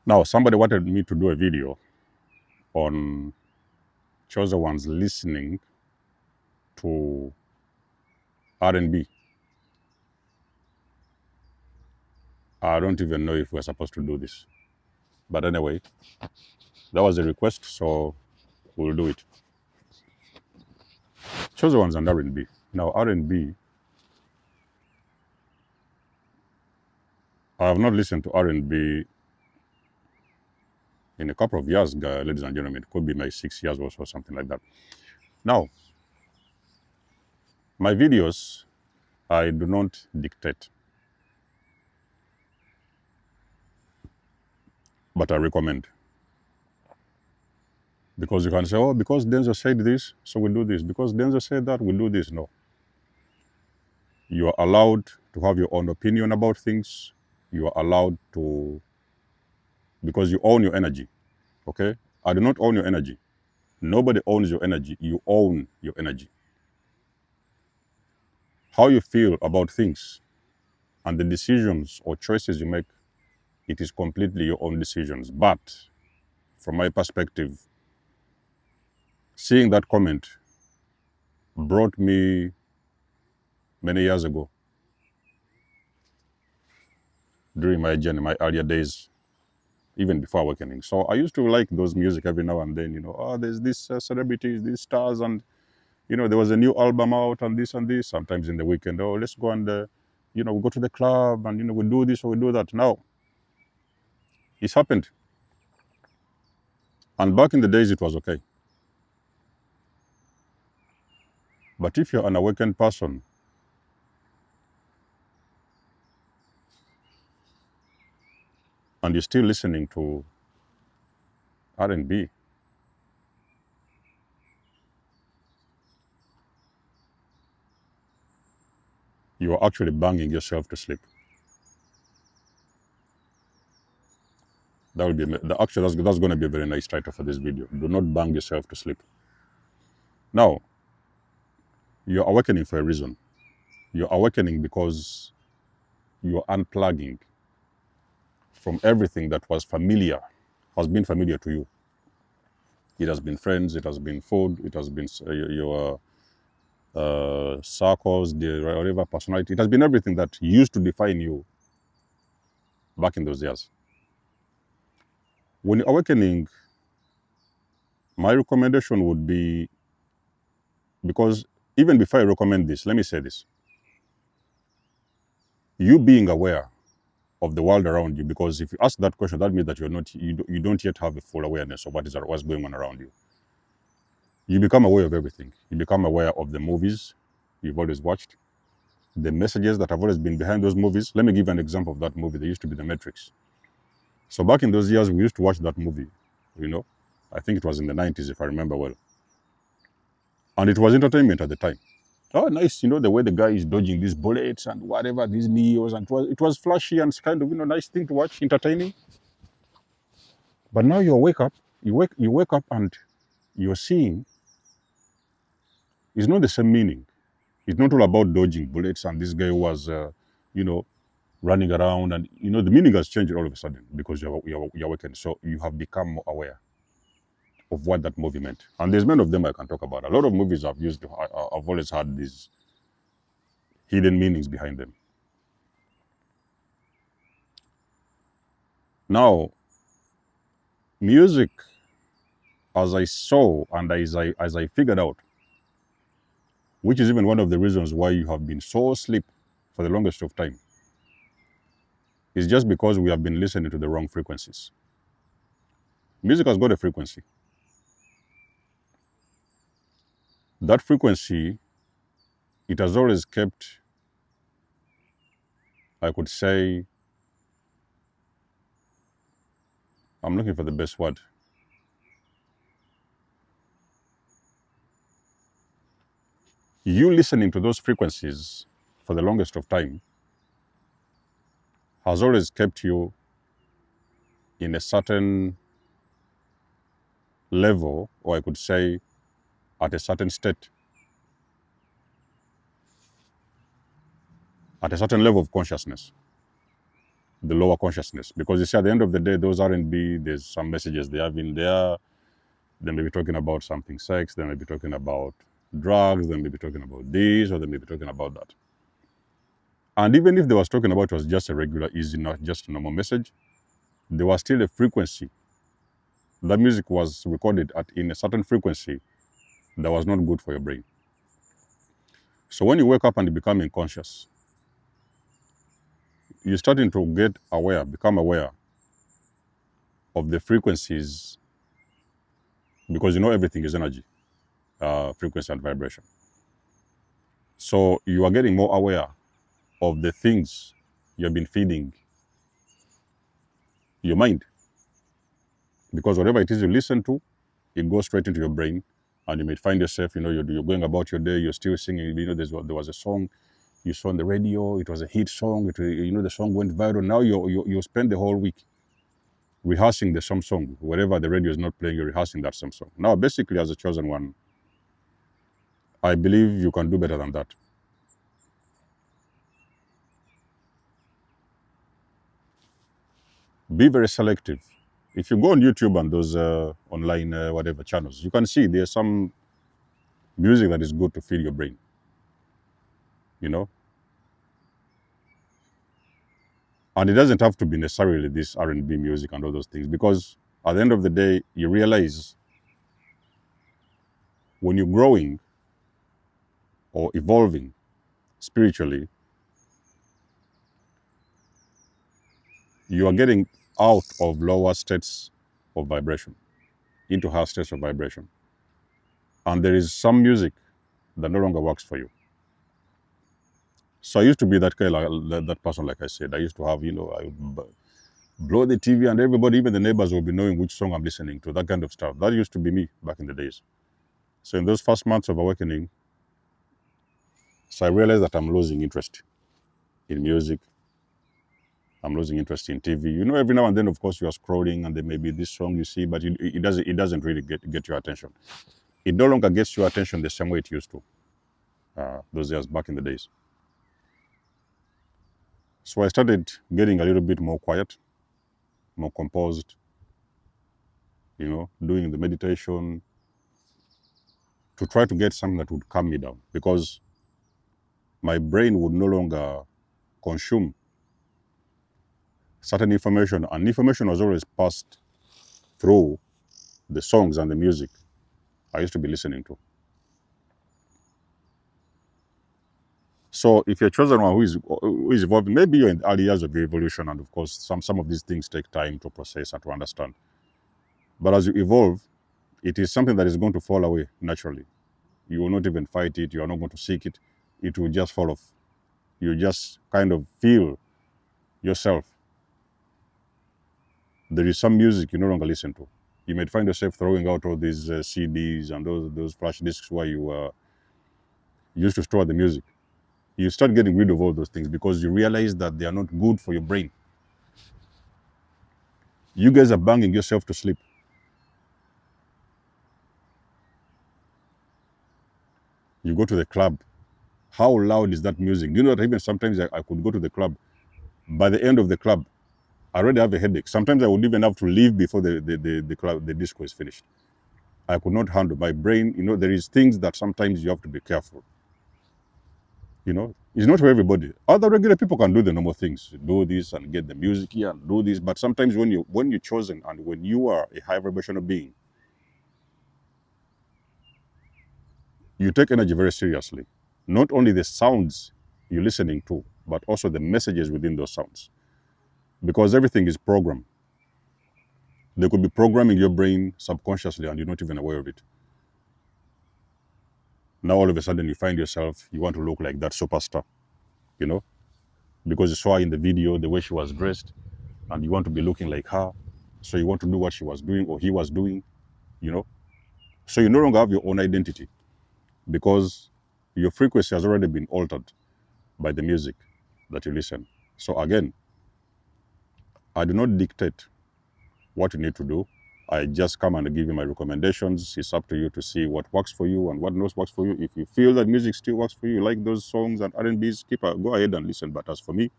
Now, somebody wanted me to do a video on chosen ones listening to R&B. I don't even know if we're supposed to do this. But anyway, that was a request, so we'll do it. Chosen ones and R&B. Now, R&B, I have not listened to R&B in a couple of years, ladies and gentlemen. It could be my 6 years or so, something like that. Now, my videos, I do not dictate, but I recommend. Because you can say, oh, because Denzel said this, so we'll do this. Because Denzel said that, we'll do this. No. You are allowed to have your own opinion about things. You are allowed to, because you own your energy, okay? I do not own your energy. Nobody owns your energy. You own your energy. How you feel about things and the decisions or choices you make, it is completely your own decisions. But from my perspective, seeing that comment brought me many years ago during my journey, my earlier days, even before awakening. So I used to like those music every now and then, oh, there's this celebrities, these stars, and, there was a new album out and this and this. Sometimes in the weekend, oh, let's go and, we go to the club and, we do this or we do that. Now, it's happened. And back in the days, it was okay. But if you're an awakened person, and you're still listening to R&B, you are actually banging yourself to sleep. That will be actually that's going to be a very nice title for this video. Do not bang yourself to sleep. Now, you're awakening for a reason. You're awakening because you're unplugging from everything that was familiar, has been familiar to you. It has been friends, it has been food, it has been your circles, whatever personality. It has been everything that used to define you back in those years. When you're awakening, my recommendation would be, because even before I recommend this, let me say this. You being aware of the world around you, because if you ask that question, that means that you don't yet have a full awareness of what's going on around you. You become aware of everything. You become aware of the movies you've always watched, the messages that have always been behind those movies. Let me give an example of that movie. There used to be The Matrix. So back in those years, we used to watch that movie, I think it was in the 90s, if I remember well. And it was entertainment at the time. Oh, nice, the way the guy is dodging these bullets and whatever, these neos, and it was flashy and kind of, nice thing to watch, entertaining. But now you wake up and you're seeing it's not the same meaning. It's not all about dodging bullets and this guy was, running around, and the meaning has changed all of a sudden because you're awakened. So you have become more aware of what that movie meant. And there's many of them I can talk about. A lot of movies I've always had these hidden meanings behind them. Now, music, as I saw and as I figured out, which is even one of the reasons why you have been so asleep for the longest of time, is just because we have been listening to the wrong frequencies. Music has got a frequency. That frequency, it has always kept, I could say, I'm looking for the best word. You listening to those frequencies for the longest of time has always kept you in a certain level, or I could say at a certain state, at a certain level of consciousness. the lower consciousness. Because you see, at the end of the day, those R&B, there's some messages they have in there. They may be talking about something sex, they may be talking about drugs, they may be talking about this, or they may be talking about that. And even if they was talking about it was just a regular, easy, not just a normal message, there was still a frequency. That music was recorded in a certain frequency that was not good for your brain. So when you wake up and you become unconscious, you're starting to get aware, become aware of the frequencies, because you know everything is energy, frequency and vibration. So you are getting more aware of the things you've been feeding your mind. Because whatever it is you listen to, it goes straight into your brain, and you may find yourself, you're going about your day, you're still singing. There was a song you saw on the radio, it was a hit song, the song went viral. Now you spend the whole week rehearsing the same song. Wherever the radio is not playing, you're rehearsing that same song. Now, basically, as a chosen one, I believe you can do better than that. Be very selective. If you go on YouTube and those online whatever channels, you can see there's some music that is good to feed your brain. And it doesn't have to be necessarily this R&B music and all those things, because at the end of the day, you realize when you're growing or evolving spiritually, you are getting out of lower states of vibration into higher states of vibration. And there is some music that no longer works for you. So I used to be that kind of that person, like I said. I used to have, I would blow the TV and everybody, even the neighbors, will be knowing which song I'm listening to, that kind of stuff. That used to be me back in the days. So in those first months of awakening, so I realized that I'm losing interest in music. I'm losing interest in TV. Every now and then, of course, you are scrolling and there may be this song you see, but it doesn't really get your attention. It no longer gets your attention the same way it used to, those years back in the days. So I started getting a little bit more quiet, more composed, doing the meditation to try to get something that would calm me down, because my brain would no longer consume certain information, and information was always passed through the songs and the music I used to be listening to. So if you're chosen one who is evolving, maybe you're in the early years of your evolution, and of course some of these things take time to process and to understand. But as you evolve, it is something that is going to fall away naturally. You will not even fight it, you are not going to seek it, it will just fall off. You just kind of feel yourself. There is some music you no longer listen to. You might find yourself throwing out all these CDs and those flash discs where you used to store the music. You start getting rid of all those things because you realize that they are not good for your brain. You guys are banging yourself to sleep. You go to the club. How loud is that music? You know that even sometimes I could go to the club. By the end of the club, I already have a headache. Sometimes I would even have to leave before the club, the disco is finished. I could not handle my brain. There is things that sometimes you have to be careful. It's not for everybody. Other regular people can do the normal things, do this and get the music here and do this. But sometimes when you're chosen and when you are a high vibrational being, you take energy very seriously. Not only the sounds you're listening to, but also the messages within those sounds. Because everything is programmed. They could be programming your brain subconsciously and you're not even aware of it. Now all of a sudden you find yourself, you want to look like that superstar, because you saw her in the video, the way she was dressed, and you want to be looking like her. So you want to do what she was doing or he was doing, So you no longer have your own identity because your frequency has already been altered by the music that you listen. So again, I do not dictate what you need to do. I just come and give you my recommendations. It's up to you to see what works for you and what not works for you. If you feel that music still works for you, you like those songs and R&Bs, go ahead and listen. But as for me,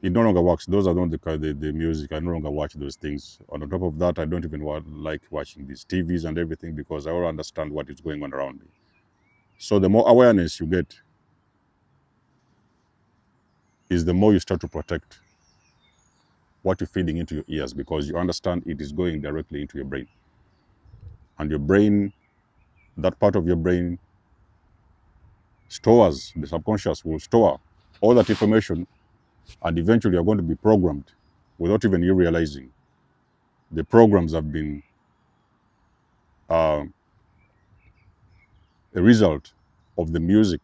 It no longer works. Those are not the music. I no longer watch those things. On top of that, I don't even like watching these TVs and everything because I already understand what is going on around me. So the more awareness you get is the more you start to protect what you're feeding into your ears because you understand it is going directly into your brain. And your brain, that part of your brain stores, the subconscious will store all that information, and eventually you're going to be programmed without even you realizing. The programs have been uh, a result of the music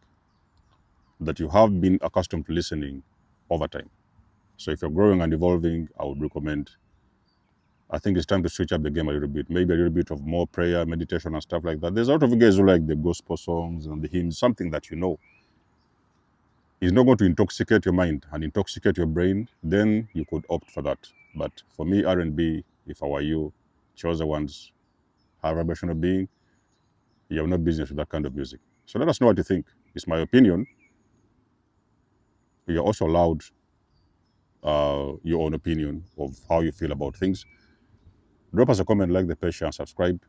that you have been accustomed to listening over time. So if you're growing and evolving, I would recommend, I think it's time to switch up the game a little bit. Maybe a little bit of more prayer, meditation, and stuff like that. There's a lot of you guys who like the gospel songs and the hymns, something that you know is not going to intoxicate your mind and intoxicate your brain, then you could opt for that. But for me, R&B, if I were you, choose the ones have vibrational being, you have no business with that kind of music. So let us know what you think. It's my opinion. You're also allowed your own opinion of how you feel about things. Drop us a comment, like the page, share, and subscribe.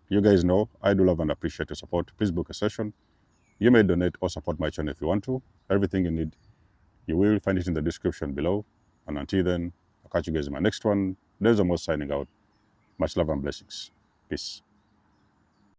You guys know I do love and appreciate your support. Please book a session. You may donate or support my channel if you want to. Everything you need, you will find it in the description below. And until then, I'll catch you guys in my next one. There's Amos signing out. Much love and blessings. Peace.